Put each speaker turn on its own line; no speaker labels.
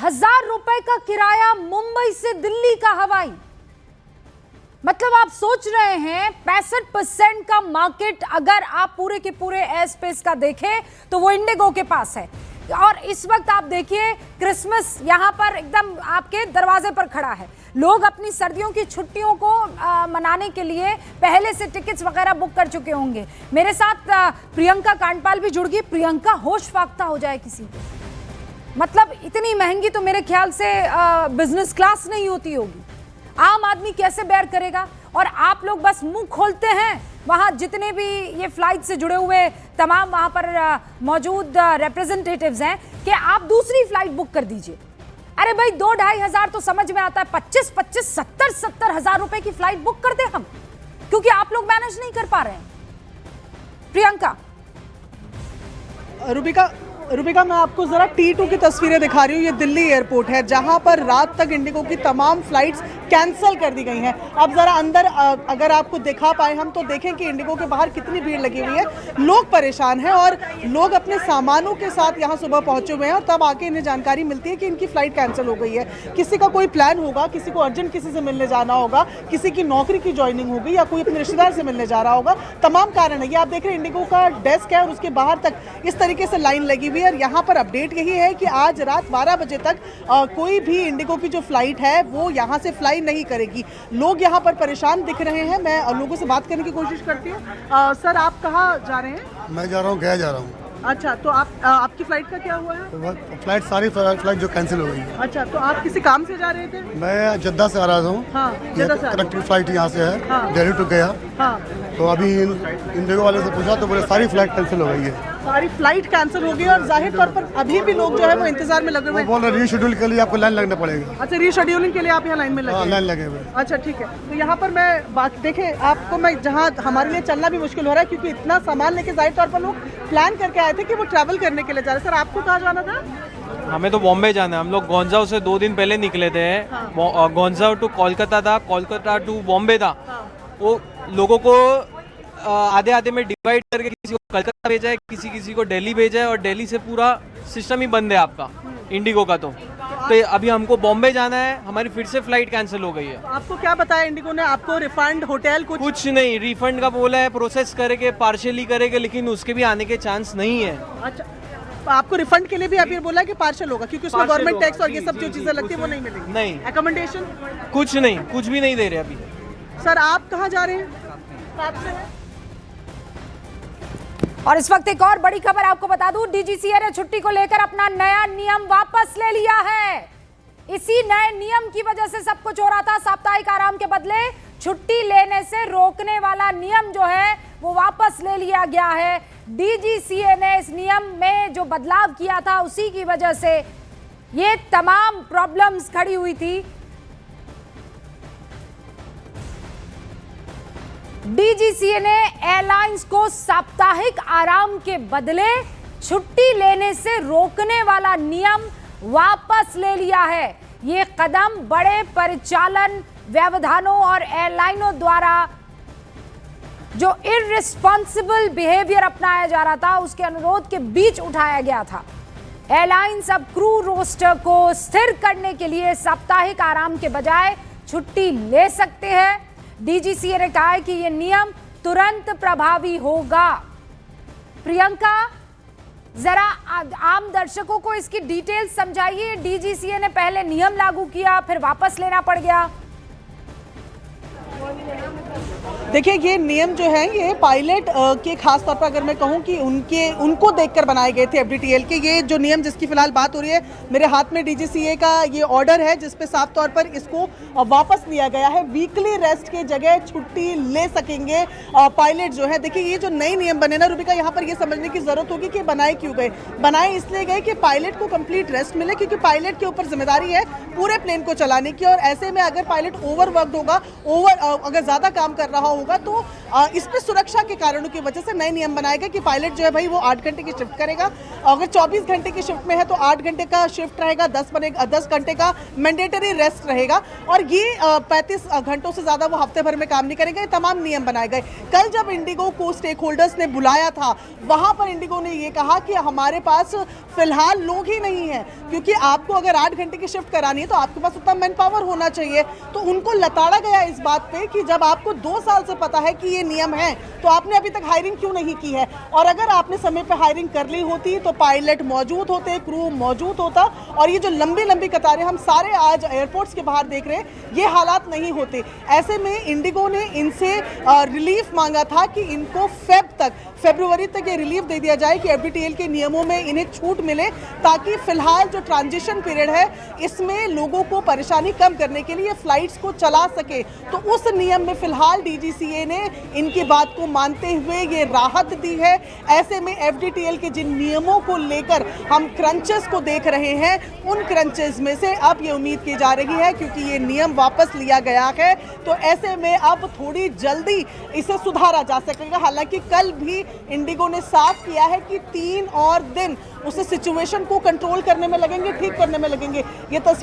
1000 रुपए का किराया मुंबई से दिल्ली का हवाई। मतलब आप सोच रहे हैं 65% का मार्केट अगर आप पूरे के पूरे एयर स्पेस का देखें तो वो इंडिगो के पास है। और इस वक्त आप देखिए क्रिसमस यहां पर एकदम आपके दरवाजे पर खड़ा है। लोग अपनी सर्दियों की छुट्टियों को मनाने के लिए पहले से टिकट्स वगैरह बुक कर चुके होंगे। मेरे साथ प्रियंका कांडपाल भी जुड़ गई। प्रियंका, होश फाख्ता हो जाए किसी को, मतलब इतनी महंगी तो मेरे ख्याल से बिजनेस क्लास नहीं होती होगी। आम आदमी कैसे बेयर करेगा? और आप लोग बस मुंह खोलते हैं, वहां जितने भी ये फ्लाइट से जुड़े हुए तमाम वहां पर मौजूद रिप्रेजेंटेटिव्स हैं कि आप दूसरी फ्लाइट बुक कर दीजिए। अरे भाई 2-2.5 हजार तो समझ में आता है, 25-25, 70-70 हजार रुपए की फ्लाइट बुक कर दे हम, क्योंकि आप लोग मैनेज नहीं कर पा रहे हैं। प्रियंका।
रुबिका, मैं आपको जरा T2 की तस्वीरें दिखा रही हूँ। ये दिल्ली एयरपोर्ट है जहाँ पर रात तक इंडिगो की तमाम फ्लाइट्स कैंसिल कर दी गई हैं। अब जरा अंदर अगर आपको दिखा पाए हम तो देखें कि इंडिगो के बाहर कितनी भीड़ लगी हुई है। लोग परेशान हैं और लोग अपने सामानों के साथ यहाँ सुबह पहुंचे हुए हैं और तब आके इन्हें जानकारी मिलती है कि इनकी फ्लाइट कैंसिल हो गई है। किसी का कोई प्लान होगा, किसी को अर्जेंट किसी से मिलने जाना होगा, किसी की नौकरी की ज्वाइनिंग होगी या कोई अपने रिश्तेदार से मिलने जा रहा होगा। तमाम कारण है। ये आप देख रहे हैं इंडिगो का डेस्क है और उसके बाहर तक इस तरीके से लाइन लगी हुई है। और यहाँ पर अपडेट यही है कि आज रात 12 बजे तक कोई भी इंडिगो की जो फ्लाइट है वो यहाँ से फ्लाई नहीं करेगी। लोग यहाँ पर परेशान दिख रहे हैं। मैं लोगों से बात करने की कोशिश करती हूँ। सर, आप कहाँ जा रहे हैं?
मैं जा रहा हूँ, गया जा रहा हूँ।
अच्छा, तो आपकी फ्लाइट का क्या हुआ है?
तो सारी फ्लाइट जो कैंसिल हो गई है।
अच्छा, तो आप किसी काम से जा रहे थे?
मैं जद्दा से आ रहा हूँ।
हाँ, जद्दा से
कनेक्टिंग फ्लाइट यहाँ से है।
हाँ,
दिल्ली टू गया।
हाँ,
तो अभी इंडिगो वाले से पूछा तो बोले सारी फ्लाइट कैंसिल हो गई है।
सारी फ्लाइट कैंसिल हो गई और जाहिर तौर पर अभी भी लोग जो है वो इंतजार में लगे हुए हैं।
बोल रहे रीशेड्यूल के लिए आपको लाइन लगना पड़ेगा।
अच्छा, रीशेड्यूलिंग के लिए आप यहाँ लाइन में लगे?
लाइन लगे हुए।
अच्छा, ठीक है। तो यहाँ पर मैं बात देखें, आपको मैं जहाँ हमारे लिए चलना भी मुश्किल हो रहा है क्योंकि इतना सामान लेके जाहिर तौर पर लोग प्लान करके आए थे कि वो ट्रैवल करने के लिए जा रहे हैं। सर, आपको कहाँ जाना था?
हमें तो बॉम्बे जाना है। हम लोग गोंजाओ से 2 दिन पहले निकले थे। हाँ। गोंजाओ टू कोलकाता था, कोलकाता टू बॉम्बे था। हाँ। वो लोगों को आधे आधे में डिवाइड करके किसी को कलकत्ता भेजा है, किसी को दिल्ली भेजा है और दिल्ली से पूरा सिस्टम ही बंद है आपका इंडिगो का। तो अभी हमको बॉम्बे जाना है, हमारी फिर से फ्लाइट कैंसिल हो गई है।
तो आपको क्या बताया इंडिगो ने? आपको रिफंड, होटल
कुछ नहीं? रिफंड का बोला है, प्रोसेस करेंगे, पार्शियली करेंगे, लेकिन उसके भी आने के चांस नहीं है।
अच्छा, तो आपको रिफंड के लिए भी अभी बोला है कि पार्शियल होगा क्योंकि उसमें गवर्नमेंट टैक्स और ये सब जो चीजें लगती है वो नहीं मिलेगी?
नहीं।
एकोमोडेशन
कुछ नहीं, कुछ भी नहीं दे रहे अभी।
सर, आप कहाँ जा रहे हैं? साथ में है।
और इस वक्त एक और बड़ी खबर आपको बता दूं, डीजीसीए ने छुट्टी को लेकर अपना नया नियम वापस ले लिया है। इसी नए नियम की वजह से सब कुछ हो रहा था। साप्ताहिक आराम के बदले छुट्टी लेने से रोकने वाला नियम जो है वो वापस ले लिया गया है। डीजीसीए ने इस नियम में जो बदलाव किया था उसी की वजह से ये तमाम प्रॉब्लम्स खड़ी हुई थी। डीजीसीए ने एयरलाइंस को साप्ताहिक आराम के बदले छुट्टी लेने से रोकने वाला नियम वापस ले लिया है। ये कदम बड़े परिचालन व्यवधानों और एयरलाइनों द्वारा जो इररिस्पॉन्सिबल बिहेवियर अपनाया जा रहा था उसके अनुरोध के बीच उठाया गया था। एयरलाइंस अब क्रू रोस्टर को स्थिर करने के लिए साप्ताहिक आराम के बजाय छुट्टी ले सकते हैं। डीजीसीए ने कहा है कि यह नियम तुरंत प्रभावी होगा। प्रियंका, जरा आम दर्शकों को इसकी डिटेल्स समझाइए। डीजीसीए ने पहले नियम लागू किया, फिर वापस लेना पड़ गया।
देखिए, ये नियम जो है ये पायलट के खास तौर पर अगर मैं कहूँ कि उनको देखकर बनाए गए थे एफडीटीएल के। ये जो नियम जिसकी फिलहाल बात हो रही है, मेरे हाथ में डीजीसीए का ये ऑर्डर है जिस पे साफ तौर पर इसको वापस लिया गया है। वीकली रेस्ट के जगह छुट्टी ले सकेंगे पायलट जो है। देखिए, ये जो नए नियम बने ना रुबिका, यहाँ पर ये समझने की जरूरत होगी कि बनाए क्यों गए। बनाए इसलिए गए कि पायलट को कंप्लीट रेस्ट मिले, क्योंकि पायलट के ऊपर जिम्मेदारी है पूरे प्लेन को चलाने की। और ऐसे में अगर पायलट ओवरवर्कड होगा, अगर ज्यादा काम कर रहा रहा होगा, तो इस पे सुरक्षा के कारणों की वजह से नए नियम बनाए गए कि पायलट जो है भाई वो 8 घंटे की शिफ्ट करेगा। अगर 24 घंटे की शिफ्ट में है तो 8 घंटे का शिफ्ट रहेगा, 10 घंटे का मैंडेटरी रेस्ट रहेगा, और ये 35 घंटों से ज़्यादा वो हफ्ते भर में काम नहीं करेंगे। तमाम नियम बनाए गए। कल जब इंडिगो को स्टेक होल्डर्स ने बुलाया था, वहाँ पर इंडिगो ने ये कहा कि हमारे पास फिलहाल लोग ही नहीं है, क्योंकि आपको अगर 8 घंटे की शिफ्ट करानी है तो आपके पास उतना मैन पावर होना चाहिए। तो उनको लताड़ा गया इस बात पे कि जब आपको 2 साल से पता है कि ये नियम है तो आपने अभी तक हायरिंग क्यों नहीं की है, और अगर आपने समय पे हायरिंग कर ली होती तो पायलट मौजूद होते, क्रू मौजूद होता, और ये जो लंबी लंबी कतारें हम सारे आज एयरपोर्ट्स के बाहर देख रहे हैं, ये हालात नहीं होते। ऐसे में इंडिगो ने इनसे रिलीफ मांगा था कि इनको फरवरी तक ये रिलीफ दे दिया जाए कि एफडीटीएल के नियमों में इन्हें छूट मिले, ताकि फिलहाल जो ट्रांजिशन पीरियड है इसमें लोगों को परेशानी कम करने के लिए फ्लाइट्स को चला सके। तो उस नियम में फिलहाल डीजीसीए ने इनकी बात को मानते हुए ये राहत दी है। ऐसे में एफडीटीएल के जिन नियमों को लेकर हम क्रंचेस को देख रहे हैं, उन क्रंचेस में से अब ये उम्मीद की जा रही है, क्योंकि ये नियम वापस लिया गया है, तो ऐसे में अब थोड़ी जल्दी इसे सुधारा जा सकेगा। हालांकि कल भी इंडिगो ने साफ किया है कि 3 और दिन उसे सिचुएशन को कंट्रोल करने में लगेंगे, ठीक करने में लगेंगे। ये तस्वीर